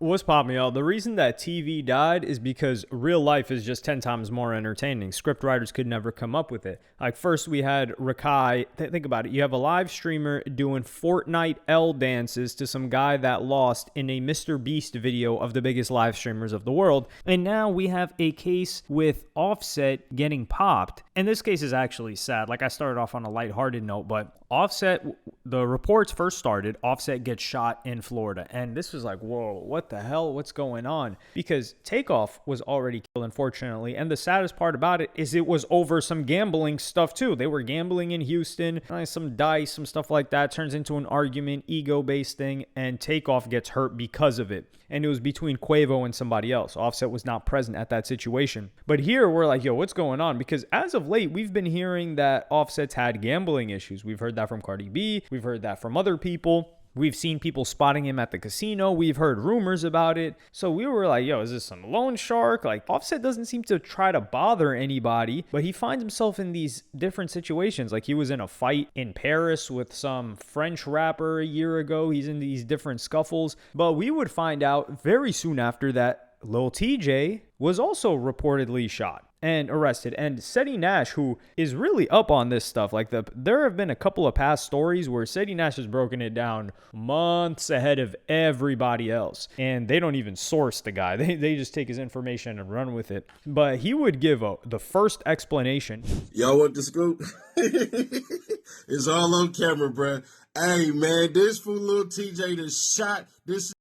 What's popping, y'all? The reason that TV died is because real life is just 10 times more entertaining. Script writers could never come up with it. Like, first we had Rakai. Think about it. You have a live streamer doing Fortnite L dances to some guy that lost in a Mr. Beast video of the biggest live streamers of the world. And now we have a case with Offset getting popped. And this case is actually sad. Like, I started off on a lighthearted note, but Offset, the reports first started, Offset gets shot in Florida. And this was like, whoa, what the hell? What's going on? Because Takeoff was already killed, unfortunately. And the saddest part about it is it was over some gambling stuff too. They were gambling in Houston, some dice, some stuff like that. Turns into an argument, ego-based thing, and Takeoff gets hurt because of it. And it was between Quavo and somebody else. Offset was not present at that situation. But here we're like, yo, what's going on? Because as of late, we've been hearing that Offset's had gambling issues. We've heard that from Cardi B. We've heard that from other people. We've seen people spotting him at the casino. We've heard rumors about it. So we were like, yo, is this some loan shark? Like, Offset doesn't seem to try to bother anybody, but he finds himself in these different situations. Like, he was in a fight in Paris with some French rapper a year ago. He's in these different scuffles. But we would find out very soon after that Lil Tjay was also reportedly shot and arrested. And Seti Nash, who is really up on this stuff, like there have been a couple of past stories where Seti Nash has broken it down months ahead of everybody else, and they don't even source the guy. They just take his information and run with it. But he would give the first explanation. Y'all want the scoop? It's all on camera, bruh. Hey, man, this fool Lil Tjay that shot this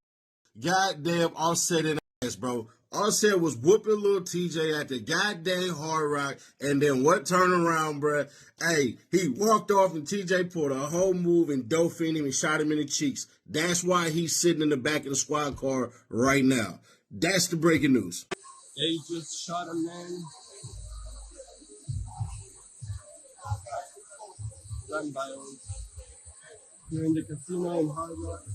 goddamn Offset in the ass, bro. Offset was whooping Lil Tjay at the goddamn Hard Rock, and then what turned around, bruh? Hey, he walked off and Tjay pulled a whole move and Dauphin him and shot him in the cheeks. That's why he's sitting in the back of the squad car right now. That's the breaking news. They just shot a man. Gun violence. Here in the casino in Hard Rock.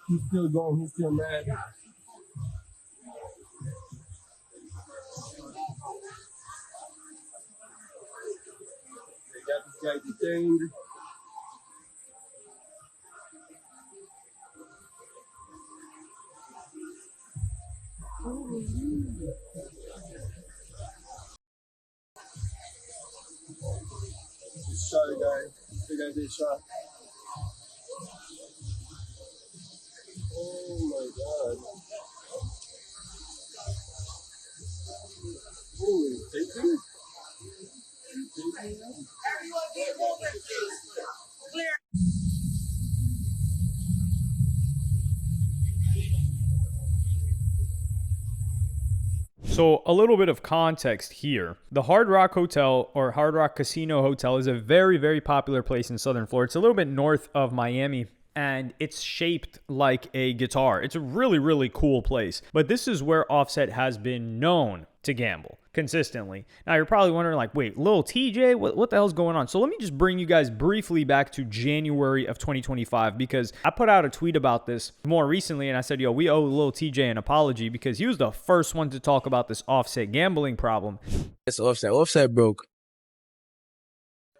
He's still going, he's still mad. They got this guy detained. Just shot a guy. The guy they shot. Oh my god. Holy, take him? Everyone get moving, please. Clear. So a little bit of context here. The Hard Rock Hotel, or Hard Rock Casino Hotel, is a very, very popular place in Southern Florida. It's a little bit north of Miami, and it's shaped like a guitar. It's a really, really cool place. But this is where Offset has been known to gamble consistently. Now, you're probably wondering, like, wait, Lil Tjay, what the hell's going on? So let me just bring you guys briefly back to January of 2025, because I put out a tweet about this more recently, and I said, yo, we owe Lil Tjay an apology, because he was the first one to talk about this Offset gambling problem. It's Offset. Offset broke.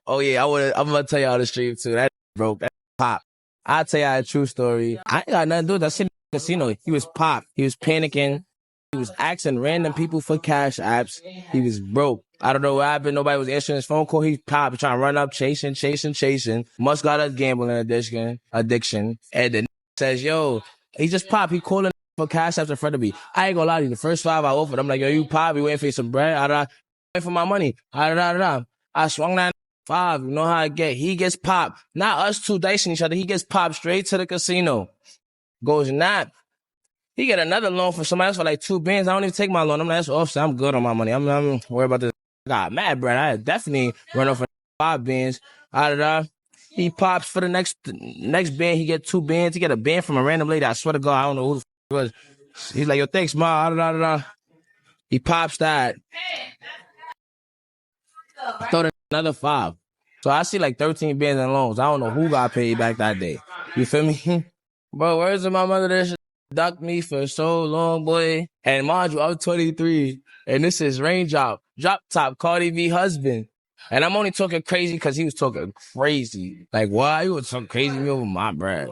Oh, yeah, I'm going to tell y'all the stream, too. That broke. That pop. I'll tell y'all a true story. I ain't got nothing to do with that shit in the casino. He was pop. He was panicking. He was asking random people for cash apps. He was broke. I don't know what happened. Nobody was answering his phone call. He popped, trying to run up, chasing. Must got a gambling addiction. And the says, yo, he just popped. He calling for cash apps in front of me. I ain't gonna lie to you. The first 5 I offered, I'm like, yo, you pop. You waiting for some bread? Waiting for my money. I swung that 5. You know how I get. He gets popped. Not us two dicing each other. He gets popped straight to the casino. Goes nap. He get another loan from somebody else for like 2 bands. I don't even take my loan. I'm like, that's Offset. I'm good on my money. I'm worried about this. I got mad, Brad. I definitely run off for 5 bands. He pops for the next band. He get 2 bands. He get a band from a random lady. I swear to God, I don't know who the it was. He's like, yo, thanks, ma. He pops that. Throw in another 5. So I see like 13 bands in loans. I don't know who got paid back that day. You feel me? Bro, where's my mother? That ducked me for so long, boy. And mind you, I'm 23, and this is Raindrop, Drop Top, Cardi B husband. And I'm only talking crazy because he was talking crazy. Like, why you was talking crazy to me over my bread?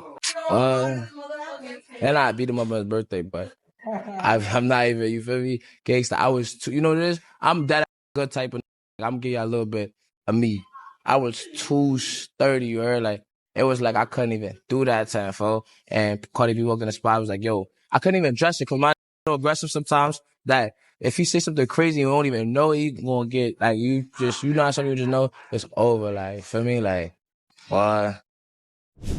And I beat him up on his birthday, but I'm not even, you feel me? Gangsta. I was too, you know what it is? I'm that good type of, I'm gonna give you a little bit of me. I was too sturdy, you heard? Like, it was like I couldn't even do that time, fo. And Cardi B walked in the spot, I was like, yo, I couldn't even dress it because my so aggressive sometimes that if he say something crazy, you won't even know he gonna get, like, you know how something you just know it's over, like, feel me? Like, what?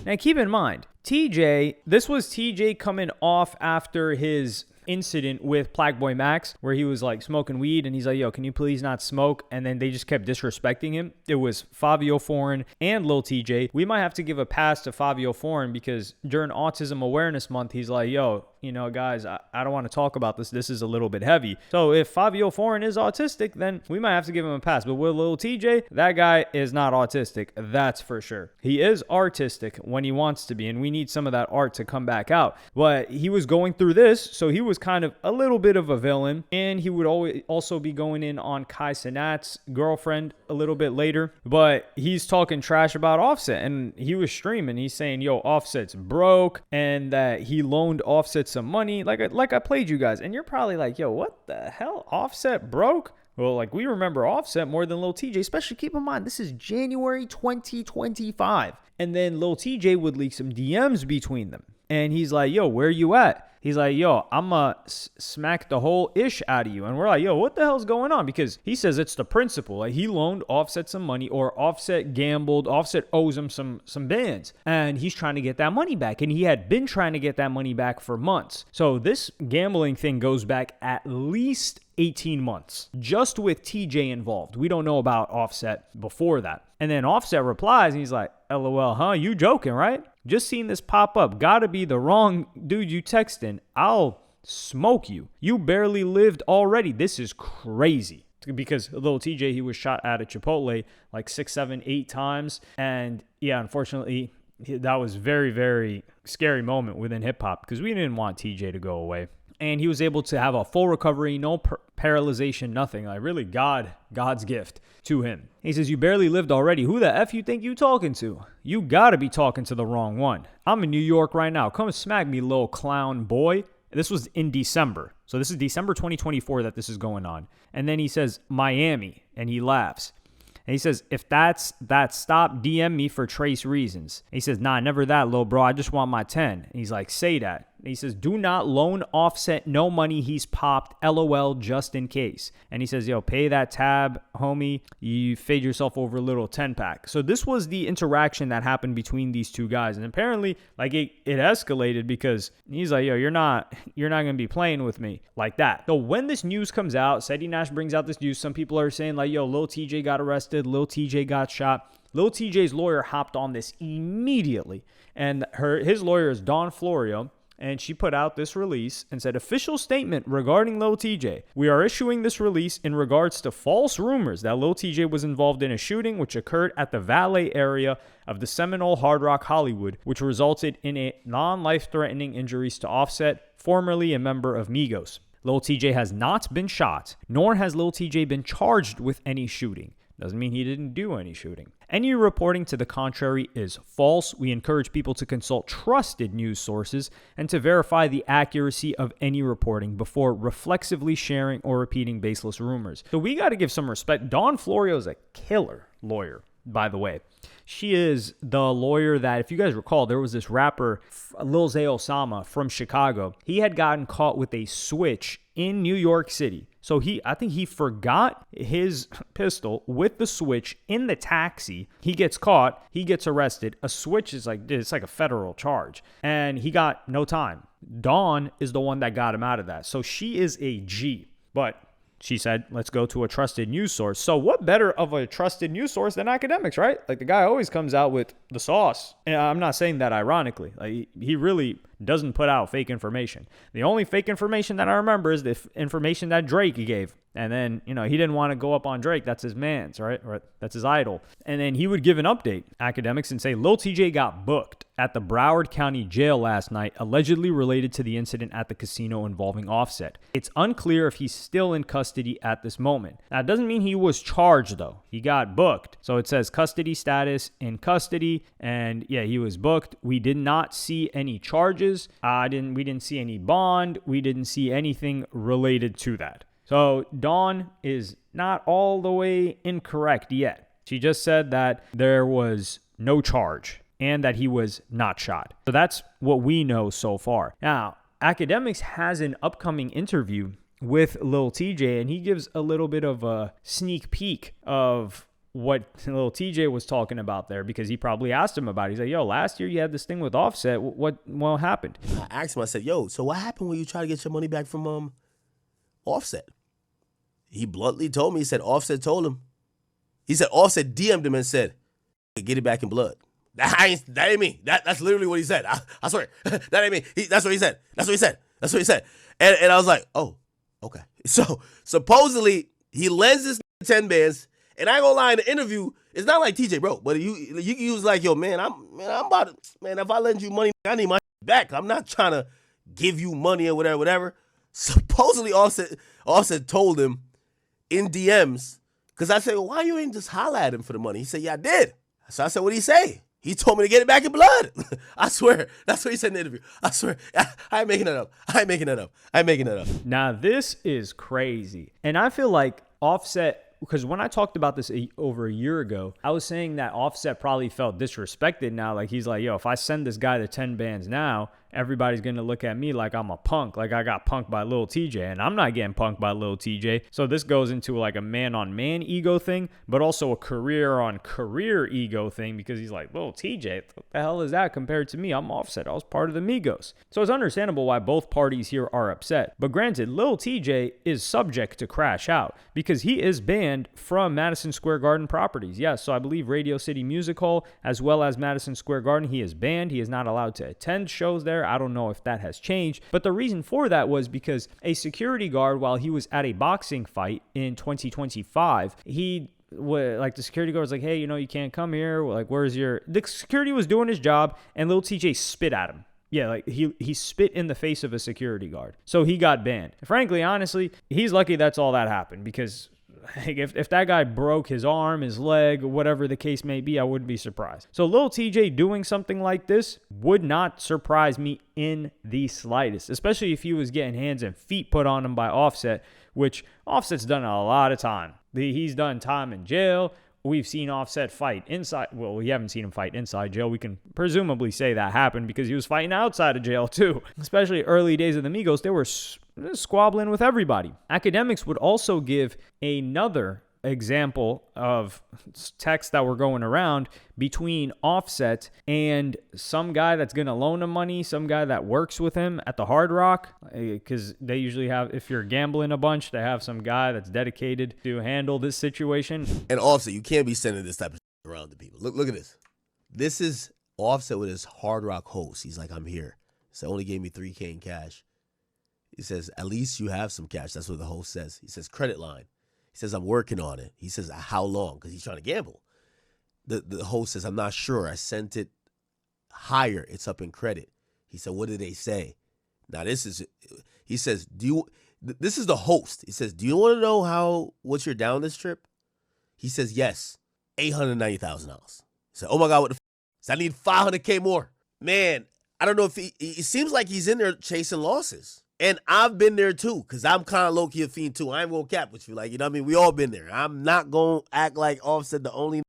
Now, keep in mind, this was TJ coming off after his incident with Plaque Max, where he was like smoking weed and he's like, yo, can you please not smoke? And then they just kept disrespecting him. It was Fabio Foreign and Lil Tjay. We might have to give a pass to Fabio Foreign because during Autism Awareness Month, he's like, yo, you know, guys, I don't want to talk about this. This is a little bit heavy. So if Fabio Foreign is autistic, then we might have to give him a pass. But with Lil Tjay, that guy is not autistic. That's for sure. He is artistic when he wants to be, and we need some of that art to come back out. But he was going through this, so he was kind of a little bit of a villain, and he would always also be going in on Kai Cenat's girlfriend a little bit later. But he's talking trash about Offset, and he was streaming. He's saying, yo, Offset's broke, and that he loaned Offset some money, like I played you guys, and you're probably like, yo, what the hell? Offset broke? Well, like, we remember Offset more than Lil Tjay, especially keep in mind, this is January 2025. And then Lil Tjay would leak some DMs between them. And he's like, yo, where you at? He's like, yo, I'm going to smack the whole ish out of you. And we're like, yo, what the hell's going on? Because he says it's the principle. Like, he loaned Offset some money, or Offset gambled. Offset owes him some bands. And he's trying to get that money back. And he had been trying to get that money back for months. So this gambling thing goes back at least 18 months, just with TJ involved. We don't know about Offset before that. And then Offset replies, and he's like, LOL, huh? You joking, right? Just seen this pop up. Gotta be the wrong dude you texting. I'll smoke you. You barely lived already. This is crazy. Because Lil Tjay, he was shot at Chipotle like 6, 7, 8 times. And yeah, unfortunately, that was very, very scary moment within hip hop because we didn't want TJ to go away. And he was able to have a full recovery, no paralyzation, nothing. Like, really God's gift to him. He says, you barely lived already. Who the F you think you talking to? You got to be talking to the wrong one. I'm in New York right now. Come smack me, little clown boy. This was in December. So this is December 2024 that this is going on. And then he says, Miami. And he laughs. And he says, if that's that, stop DM me for trace reasons. And he says, nah, never that, little bro. I just want my 10. And he's like, say that. And he says, do not loan Offset no money. He's popped. LOL, just in case. And he says, yo, pay that tab, homie. You fade yourself over a little 10-pack. So this was the interaction that happened between these two guys. And apparently, like, it escalated because he's like, yo, you're not going to be playing with me like that. So when this news comes out, Seti Nash brings out this news. Some people are saying, like, yo, Lil Tjay got arrested. Lil Tjay got shot. Lil Tjay's lawyer hopped on this immediately. And his lawyer is Dawn Florio. And she put out this release and said, official statement regarding Lil Tjay. We are issuing this release in regards to false rumors that Lil Tjay was involved in a shooting which occurred at the valet area of the Seminole Hard Rock Hollywood, which resulted in a non-life-threatening injuries to Offset, formerly a member of Migos. Lil Tjay has not been shot, nor has Lil Tjay been charged with any shooting. Doesn't mean he didn't do any shooting. Any reporting to the contrary is false. We encourage people to consult trusted news sources and to verify the accuracy of any reporting before reflexively sharing or repeating baseless rumors. So we got to give some respect. Dawn Florio is a killer lawyer, by the way. She is the lawyer that, if you guys recall, there was this rapper, Lil Zay Osama from Chicago. He had gotten caught with a switch in New York City. So I think he forgot his pistol with the switch in the taxi. He gets caught. He gets arrested. A switch is it's like a federal charge. And he got no time. Dawn is the one that got him out of that. So she is a G. But she said, let's go to a trusted news source. So what better of a trusted news source than academics, right? Like, the guy always comes out with the sauce. And I'm not saying that ironically. Like, he really doesn't put out fake information. The only fake information that I remember is the information that Drake gave. And then, he didn't want to go up on Drake. That's his man's, right? Or that's his idol. And then he would give an update, academics, and say, Lil Tjay got booked at the Broward County Jail last night, allegedly related to the incident at the casino involving Offset. It's unclear if he's still in custody at this moment. Now, it doesn't mean he was charged, though. He got booked. So it says custody status, in custody, and yeah, he was booked. We did not see any charges. We didn't see any bond. We didn't see anything related to that. So Dawn is not all the way incorrect yet. She just said that there was no charge and that he was not shot. So that's what we know so far. Now, Academics has an upcoming interview with Lil Tjay, and he gives a little bit of a sneak peek of what Lil Tjay was talking about there, because he probably asked him about it. He's like, yo, last year you had this thing with Offset. What happened? I asked him, I said, yo, so what happened when you try to get your money back from Offset? He bluntly told me, he said Offset told him. He said Offset DM'd him and said, get it back in blood. That ain't me. That's literally what he said. I swear. That ain't me. That's what he said. That's what he said. And I was like, oh, okay. So supposedly he lends this 10 bands, and I ain't gonna lie, in the interview, it's not like TJ, bro, but you was like, yo, man, I'm about to, man, if I lend you money, I need my back. I'm not trying to give you money or whatever. Supposedly Offset told him in DMs, because I said, well, why you ain't just holler at him for the money? He said, yeah, I did. So I said, what'd he say? He told me to get it back in blood. I swear. That's what he said in the interview. I swear. I ain't making that up. Now, this is crazy. And I feel like Offset, because when I talked about this over a year ago, I was saying that Offset probably felt disrespected now. Like, he's like, yo, if I send this guy the 10 bands now, everybody's going to look at me like I'm a punk, like I got punked by Lil Tjay, and I'm not getting punked by Lil Tjay. So this goes into like a man-on-man ego thing, but also a career-on-career ego thing, because he's like, Lil Tjay, what the hell is that compared to me? I'm Offset. I was part of the Migos. So it's understandable why both parties here are upset. But granted, Lil Tjay is subject to crash out because he is banned from Madison Square Garden properties. Yes, so I believe Radio City Music Hall as well as Madison Square Garden, he is banned. He is not allowed to attend shows there. I don't know if that has changed, but the reason for that was because a security guard, while he was at a boxing fight in 2025, the security guard was like, hey, you can't come here. Like, the security was doing his job, and Lil Tjay spit at him. Yeah, like he spit in the face of a security guard. So he got banned. Frankly, honestly, he's lucky that's all that happened, because if that guy broke his arm, his leg, whatever the case may be, I wouldn't be surprised. So Lil Tjay doing something like this would not surprise me in the slightest, especially if he was getting hands and feet put on him by Offset, which Offset's done a lot of time. He's done time in jail. We've seen Offset fight inside. Well, we haven't seen him fight inside jail. We can presumably say that happened because he was fighting outside of jail too. Especially early days of the Migos, they were squabbling with everybody. Academics would also give another example of texts that were going around between Offset and some guy that's going to loan him money, some guy that works with him at the Hard Rock, because they usually have, if you're gambling a bunch, they have some guy that's dedicated to handle this situation. And Offset, you can't be sending this type of around to people. Look at this. This is Offset with his Hard Rock host. He's like, I'm here. So only gave me $3K in cash. He says, at least you have some cash. That's what the host says. He says, credit line. He says, I'm working on it. He says, how long? Because he's trying to gamble. The host says, I'm not sure. I sent it higher. It's up in credit. He said, what did they say? Now, he says, this is the host. He says, do you want to know what you're down this trip? He says, yes, $890,000. He said, oh my God, what the f***? So I need $500K more. Man, I don't know if it seems like he's in there chasing losses. And I've been there too, because I'm kind of low-key a fiend too. I ain't going to cap with you. Like, you know what I mean? We all been there. I'm not going to act like Offset the only.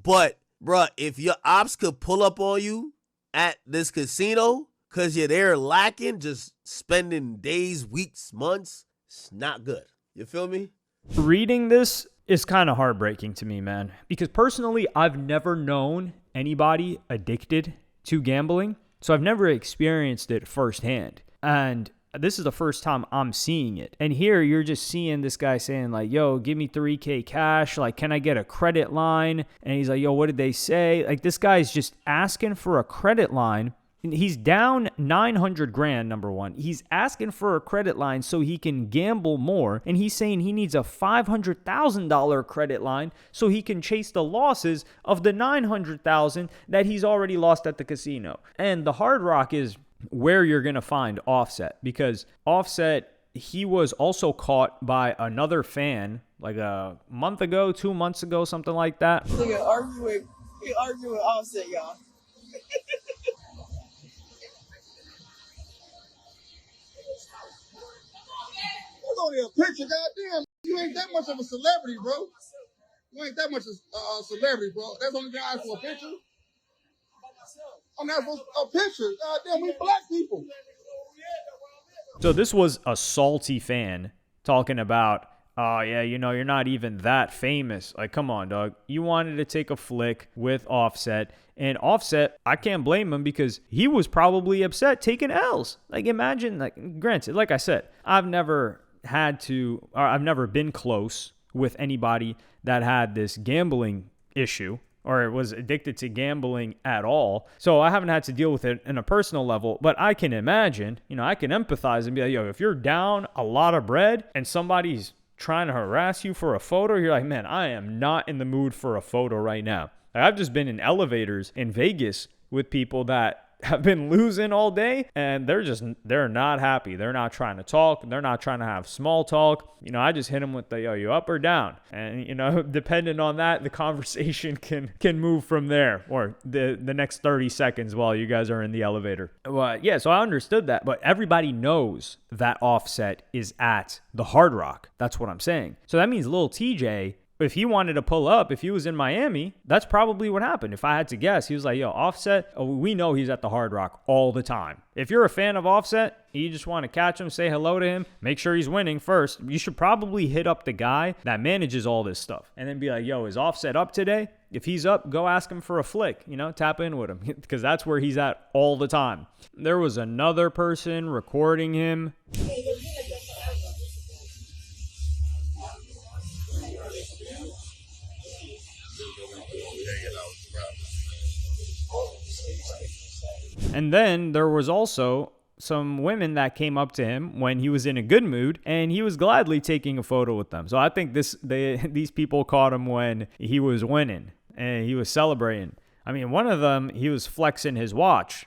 But, bruh, if your ops could pull up on you at this casino because you're there lacking, just spending days, weeks, months, it's not good. You feel me? Reading this is kind of heartbreaking to me, man. Because personally, I've never known anybody addicted to gambling. So I've never experienced it firsthand. And this is the first time I'm seeing it. And here you're just seeing this guy saying like, yo, give me $3K cash. Like, can I get a credit line? And he's like, yo, what did they say? Like, this guy's just asking for a credit line He's down 900 grand, number one. He's asking for a credit line so he can gamble more. And he's saying he needs a $500,000 credit line so he can chase the losses of the $900,000 that he's already lost at the casino. And the Hard Rock is where you're going to find Offset, because Offset, he was also caught by another fan like a month ago, 2 months ago, something like that. Nigga arguing with Offset, y'all. That's only a picture, goddamn. You ain't that much of a celebrity, bro. You ain't that much of a celebrity, bro. That's only guy for a picture. I'm not supposed to, a picture. Goddamn, we black people. So this was a salty fan talking about, oh, yeah, you know, you're not even that famous. Like, come on, dog. You wanted to take a flick with Offset. And Offset, I can't blame him because he was probably upset taking L's. Like, imagine, like, granted, like I said, I've never been close with anybody that had this gambling issue or was addicted to gambling at all. So I haven't had to deal with it in a personal level, but I can imagine, you know, I can empathize and be like, yo, if you're down a lot of bread and somebody's trying to harass you for a photo, you're like, man, I am not in the mood for a photo right now. Like, I've just been in elevators in Vegas with people that have been losing all day and they're not happy. They're not trying to talk. They're not trying to have small talk. You know, I just hit them with the, yo, you up or down? And, you know, depending on that, the conversation can move from there, or the next 30 seconds while you guys are in the elevator. Well, yeah, so I understood that, but everybody knows that Offset is at the Hard Rock. That's what I'm saying. So that means Lil Tjay, if he wanted to pull up, if he was in Miami, that's probably what happened. If I had to guess, he was like, yo, Offset, we know he's at the Hard Rock all the time. If you're a fan of Offset, you just want to catch him, say hello to him, make sure he's winning first, you should probably hit up the guy that manages all this stuff and then be like, yo, is Offset up today? If he's up, go ask him for a flick, you know, tap in with him, because that's where he's at all the time. There was another person recording him. And then there was also some women that came up to him when he was in a good mood, and he was gladly taking a photo with them. So I think these people caught him when he was winning and he was celebrating. I mean, one of them, he was flexing his watch.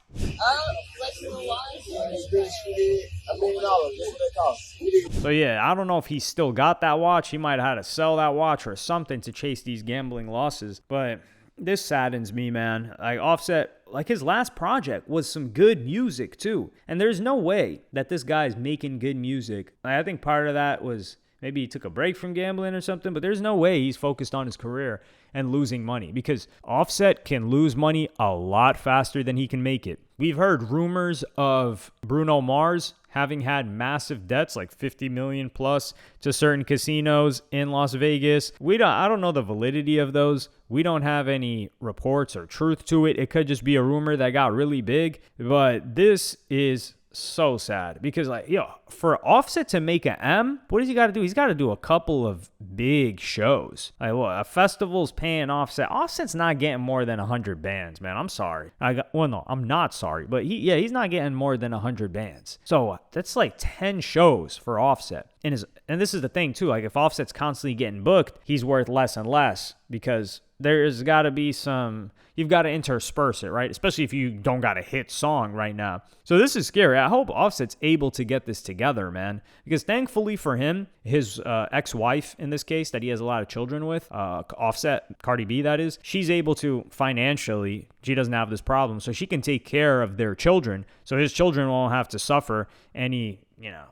So yeah, I don't know if he still got that watch. He might have had to sell that watch or something to chase these gambling losses, but this saddens me, man. Like, Offset, like, his last project was some good music too. And there's no way that this guy's making good music. I think part of that was maybe he took a break from gambling or something, but there's no way he's focused on his career and losing money, because Offset can lose money a lot faster than he can make it. We've heard rumors of Bruno Mars having had massive debts, like 50 million plus, to certain casinos in Las Vegas. I don't know the validity of those. We don't have any reports or truth to it. It could just be a rumor that got really big. But this is so sad because, like, yo, for Offset to make an M, what does he got to do? He's got to do a couple of big shows. Like, what, a festival's paying Offset. Offset's not getting more than 100 bands, man. I'm sorry. No, I'm not sorry. But he's not getting more than 100 bands. So that's like 10 shows for Offset. And this is the thing too. Like, if Offset's constantly getting booked, he's worth less and less, because there's got to be you've got to intersperse it, right? Especially if you don't got a hit song right now. So this is scary. I hope Offset's able to get this together, man, because thankfully for him, his ex-wife in this case that he has a lot of children with, Offset, Cardi B that is, she's able to financially, she doesn't have this problem, so she can take care of their children, so his children won't have to suffer any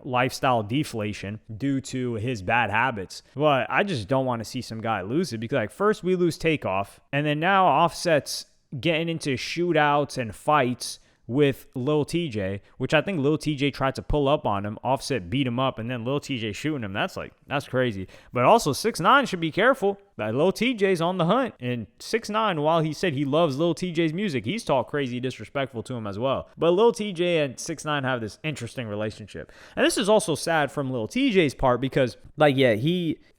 lifestyle deflation due to his bad habits. But I just don't want to see some guy lose it, because, like, first we lose Takeoff, and then now Offset's getting into shootouts and fights with Lil Tjay, which I think Lil Tjay tried to pull up on him. Offset beat him up, and then Lil Tjay shooting him. That's crazy. But also 6ix9ine should be careful. Lil Tjay's on the hunt, and 6ix9ine, while he said he loves Lil Tjay's music, he's talked crazy disrespectful to him as well. But Lil Tjay and 6ix9ine have this interesting relationship. And this is also sad from Lil Tjay's part, because, like, yeah,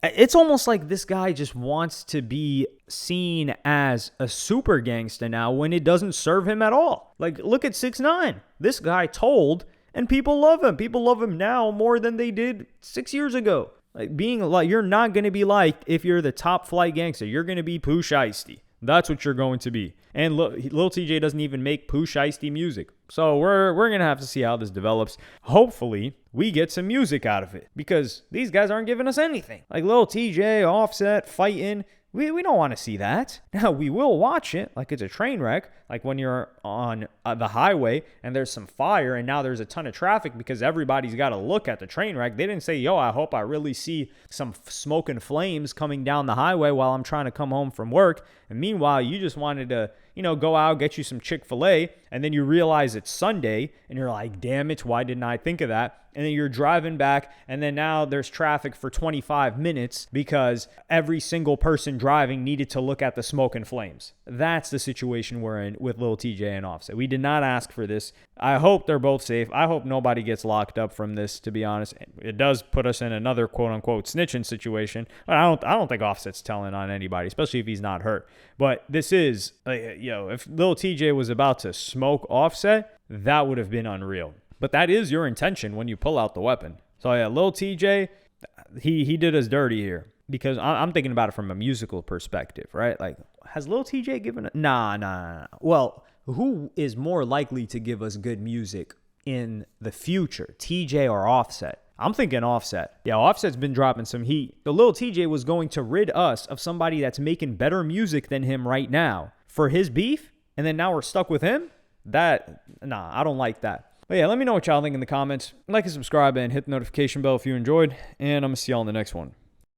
it's almost like this guy just wants to be seen as a super gangsta now when it doesn't serve him at all. Like, look at 6ix9ine. This guy told, and people love him. People love him now more than they did 6 years ago. Like, being like, you're not going to be liked if you're the top flight gangster. You're going to be Pooh Shiesty. That's what you're going to be. And Lil Tjay doesn't even make Pooh Shiesty music. So we're going to have to see how this develops. Hopefully, we get some music out of it, because these guys aren't giving us anything. Like Lil Tjay, Offset, fighting. We don't want to see that. Now, we will watch it like it's a train wreck, like when you're on the highway and there's some fire and now there's a ton of traffic because everybody's got to look at the train wreck. They didn't say, yo, I hope I really see some smoke and flames coming down the highway while I'm trying to come home from work. And meanwhile, you just wanted to, go out, get you some Chick-fil-A, and then you realize it's Sunday and you're like, damn it, why didn't I think of that? And then you're driving back, and then now there's traffic for 25 minutes because every single person driving needed to look at the smoke and flames. That's the situation we're in with Lil Tjay and Offset. We did not ask for this. I hope they're both safe. I hope nobody gets locked up from this, to be honest. It does put us in another quote-unquote snitching situation. But I don't think Offset's telling on anybody, especially if he's not hurt. But this is, if Lil Tjay was about to smoke Offset, that would have been unreal. But that is your intention when you pull out the weapon. So yeah, Lil Tjay, he did us dirty here, because I'm thinking about it from a musical perspective, right? Like, has Lil Tjay given it? Nah. Well, who is more likely to give us good music in the future, Tjay or Offset? I'm thinking Offset. Yeah, Offset's been dropping some heat. The Lil Tjay was going to rid us of somebody that's making better music than him right now for his beef, and then now we're stuck with him? I don't like that. But yeah, let me know what y'all think in the comments. Like and subscribe and hit the notification bell if you enjoyed. And I'm going to see y'all in the next one.